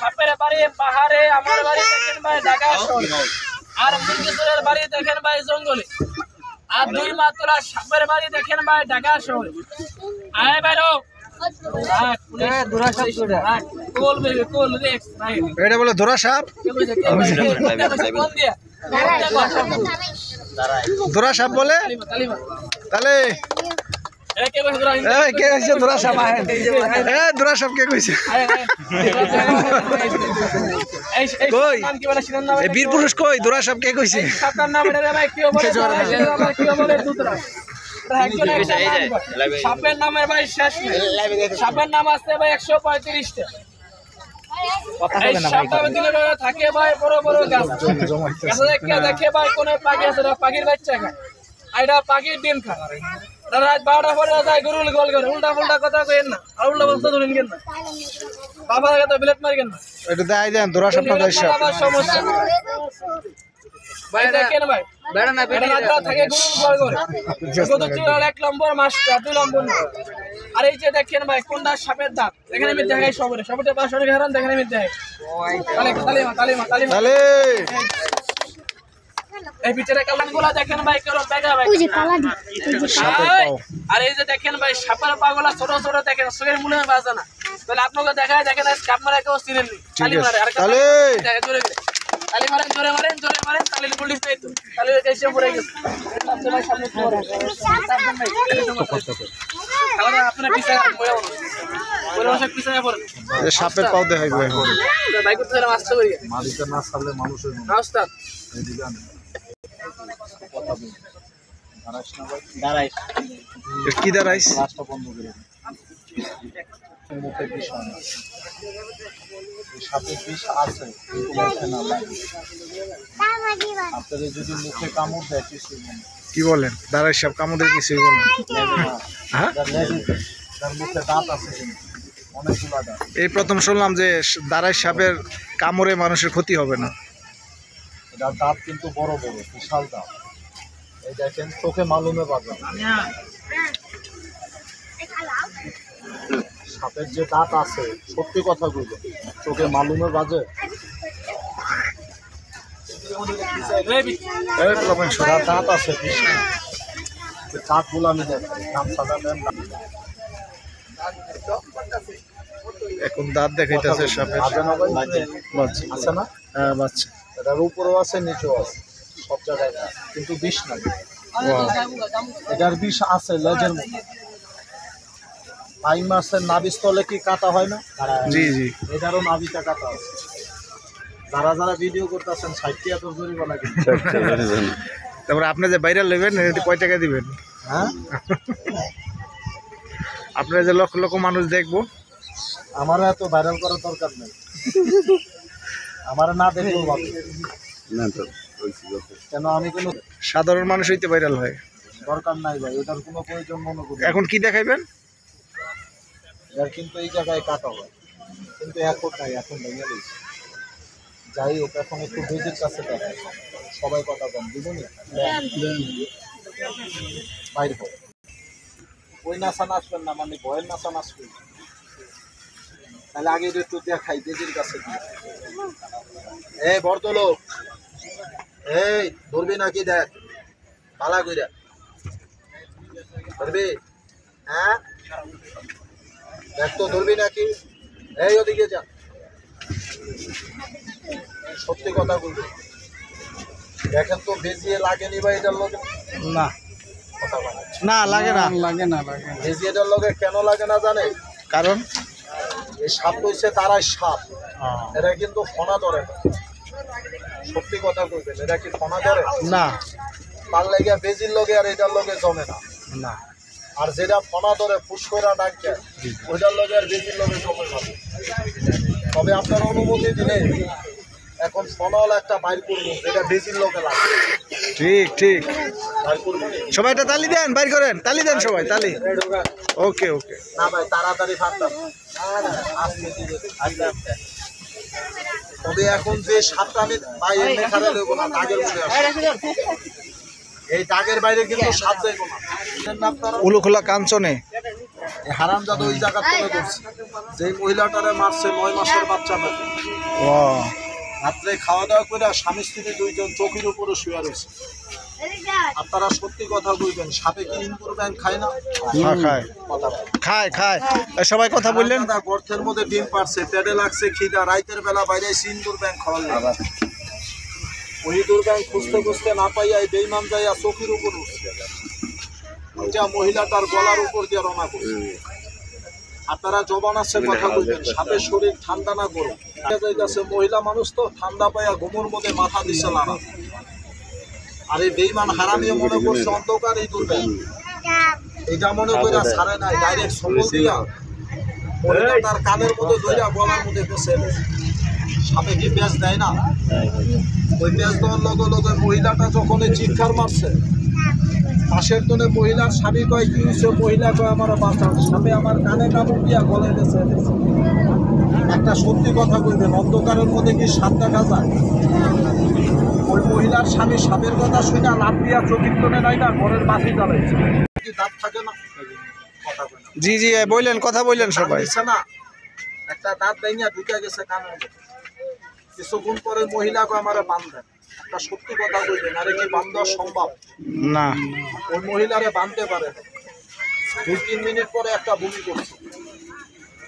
সাপের বাড়ি পাহাড়ে, আমার বাড়ি দেখেন ভাই ঢাকা শহরে, আর মুরগিচুরের বাড়ি দেখেন ভাই জঙ্গলে, আর 2 মাতলা সাপের বাড়ি দেখেন ভাই ঢাকা শহরে। আয় বাইরো এটা বলে ধরা সাপ, ধরা সাপ বলে। তাহলে কে কইছে ধরা সাপ? ধরা সাপ কে কইছে? কই বীর পুরুষ কই? ধরা সাপ কে কইছে? সাপের নামের ভাই শেষ নেই। সাপের নাম আছে ভাই 135টা। এই সাপের দিনে থাকে ভাই বড় বড় গাছ, দেখে ভাই কোন পাখি আছে, পাখির বাচ্চা খায়, এটা পাখির ডিম খায়। রাত 12টা পরে যায় গরুল গোল করে, উল্টা ফুল্টা কথা কইেন না, আর উল্টা বলতে ধরেন কেন না, বাবার আগে তো বিলেট মারি কেন না। এটা দেখাই দেন ধরা সাপ না দেয় সাপ। সমস্যা ভাই দেখেন ভাই বেড়া না বেড়া রাত থাকে গরুল গোল করে, কত চুল 1 নম্বর মাছটা 2 নম্বর না। আর এই যে দেখেন ভাই কোনটা সাপের দাঁত, দেখেন আমি দেখাই সবরে সবটা বাসরে হারান, দেখেন আমি দেখাই তালিমা তাহলে এই ভিতরে কালানগুলা দেখেন ভাই কেন টাকা ভাই, আর এই যে দেখেন ভাই সাপের পাগুলা ছোট ছোট দেখেন, সুরের মনে বাজে না। তাহলে আপনাকে দেখায় দেখেন আপনারা কেউ চিনেন নি, তালি মারে আর তালি মারেন, জোরে মারেন তালি পুলিশ পেয়ে তো তালি এসে পড়ে গেছে। ভাই সামনে পড়ে আপনারা পিছায় পড়েন, সাপের পাও দেখাইবে ভাই করতে আসতে পারি মালিকের না ছাড়লে মানুষের রাস্তা কি দাঁড়াইস রাস্তা বন্ধ করে মুখে বিষ হয় না, সাপের বিষ আছে কিন্তু মুখে না লাগে। আপনাদের যদি মুখে কামড় দেয় কিছুই নেই। কি বলেন? দাঁড়াই সাপ কামড়ে কিছুই বলেন? হ্যাঁ তার মুখে দাঁত আছে কিন্তু অনেকগুলা দাঁত। এই প্রথম শুনলাম যে দাঁড়াই সাপের কামড়ে মানুষের ক্ষতি হবে না। এটার দাঁত কিন্তু বড় বড় বিশাল দাঁত। এই দেখেন চোখে মালুমে বাজে, সাপের যে দাঁত আছে সত্যি কথা বলবো চোখে মালুমে বাজে। দাঁত আছে বিশাল, দাঁত গুলো আমি দেখেন গামছাটা দেন। এখন দাঁত দেখাইতেছে সাপের, আছে না? হ্যাঁ বাচ্চা, এটার উপরেও আছে নিচেও আছে, সব জায়গায় কিন্তু বিষ নাই। এটার বিষ আছে লেজের মধ্যে। টাইম মাছের নাভিস্থলে কি কাটা হয় না? জি জি, এটারও নাভিটা কাটা আছে। যারা যারা ভিডিও করতেছেন 60 টাকা তো জরিমানা কিন্তু। তারপরে আপনি যে ভাইরাল নেবেন কয় টাকা দিবেন? হ্যাঁ আপনারা যে লক্ষ লক্ষ মানুষ দেখবো, আমার এত ভাইরাল করার দরকার নেই, আমার না দেখলেও ভালো। কেন আমি কোনো সাধারণ মানুষ হইতে ভাইরাল হয়, দরকার নাই ভাই, এটার কোনো প্রয়োজন মনে করি। এখন কি দেখাইবেন? এর কিন্তু এই জায়গায় কাটা হয়, কিন্তু এখন নাই, এখন ভেঙে দিয়েছে। যাই হোক এখন একটু বেজের কাছে দেখায়, সবাই কথা কম দিবনি বাইরে হোক। ওই নাচা নাচবেন না, মানে ভয়ের নাচা নাচবেন, তাহলে আগে একটু দেখাই বেজের কাছে। এই বর্তলোক, এই ধরবি নাকি দেখ পালা কইরা ধরবি? হ্যাঁ দেখ তো ধরবি নাকি? এই ওদিকে যা, সত্যি কথা বলবি। দেখেন তো বেজিয়ে লাগেনি বা এটার লোকে? না কথা বলে না, লাগে না, বেজিয়ে এটার লোকে কেন লাগে না জানে? কারণ এই সাপ হইছে তারাই সাপ, এরা কিন্তু ফনা ধরে না। সত্যি কথা কইবেন, এরা কি ফনা ধরে না, তার লেগে বেজির লগে আর এটার লগে জমে না। না, আর যেটা ফনা ধরে ফুসকইরা ডাকে ওইটার লগে আর বেজির লগে জমে না। তবে আপনার অনুমতি দিলে এখন ফনাল একটা বাইর করবো, যেটা বেজির লগে লাগে। ঠিক ঠিক, বাইর করবো সবাই একটা তালি দেন, বাইর করেন, তালি দেন সবাই, তালি। ওকে ওকে, না ভাই তাড়াতাড়ি ফাটতাম। তবে এখন যে সাপটা আমি ভাই এমনি খারাপ দেবো না, দাগের মধ্যে আসে। এই দাগের বাইরে কিন্তু সাপ যাইব না। উলুখোলা কাঞ্চনে হারামজাদা ওই জায়গা তুলে ধরছে। যে মহিলাটারে মারছে 9 মাসের বাচ্চা পেটে, ও রাত্রে খাওয়া দাওয়া করে স্বামী স্ত্রী দুইজন চৌকির উপরে শুয়ে রয়েছে। আপনারা সত্যি কথা বলবেন, সাপে কি ইন্দুর ব্যাংক খায় না? খায় খায় খায় এই সবাই কথা বললেন। দাদা গর্তের মধ্যে ডিম পারছে, পেটে লাগছে খিদা, রাইতের বেলা বাইরে ইন্দুর ব্যাংক খাওয়ার লাগে। ওই ইন্দুর ব্যাংক খুঁজতে খুঁজতে না পাইয়া এই বেইমান যাইয়া চৌকির উপর উঠছে, ওইটা মহিলাটার গলার উপর দিয়ে রওনা করছে। আপনারা জবান আছে কথা বলবেন, সাপের শরীর ঠান্ডা না গরম যাইতেছে, মহিলা মানুষ তো ঠান্ডা পাইয়া ঘুমোর মধ্যে মাথা দিচ্ছে লাড়া। আর এই বেইমান হারামিও মনে করছে অন্ধকার ইঁদুর ব্যাংক, এটা মনে করে ছাড়ে নাই, ডাইরেক্ট সবল দিয়া মহিলাটার কানের মধ্যে ধইরা গলার মধ্যে পেছে। সাপে কি পেঁচ দেয় না? ওই পেঁচ দেওয়ার লগে লগে মহিলাটা যখন চিৎকার মারছে, পাশের জন্য মহিলার স্বামী কয় কি হয়েছে, মহিলা কয় আমার বাঁচাও, সাপে আমার কানে কামড় দিয়া গলায় গেছে। একটা সত্যি কথা কইবেন, অন্ধকারের মধ্যে কি সাপ দেখা যায়? ওই মহিলার স্বামী সাপের কথা শুনে লাভ দিয়া চোখের কোণে নাই না ঘরের বাতি জ্বালাইছে। কি দাঁত থাকে না? কথা বলেন। জি জি বললেন, কথা বললেন সবাই। না একটা দাঁত ভেঙে ঢুকে গেছে কানের মধ্যে। কিছুক্ষণ পরে মহিলা কয় আমার বান্ধেন। একটা সত্যি কথা বলবেন, আরে কি বান্ধা সম্ভব না? ওই মহিলারে বাঁধতে পারে। 2-3 মিনিট পরে একটা বমি করছে,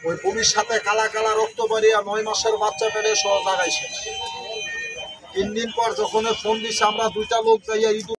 ওই বমির সাথে কালা কালা রক্ত বেরিয়ে 9 মাসের বাচ্চা পেটে সহ জাগাইছে। 3 দিন পর যখন ফোন দিচ্ছে, আমরা 2টা লোক যাইয়া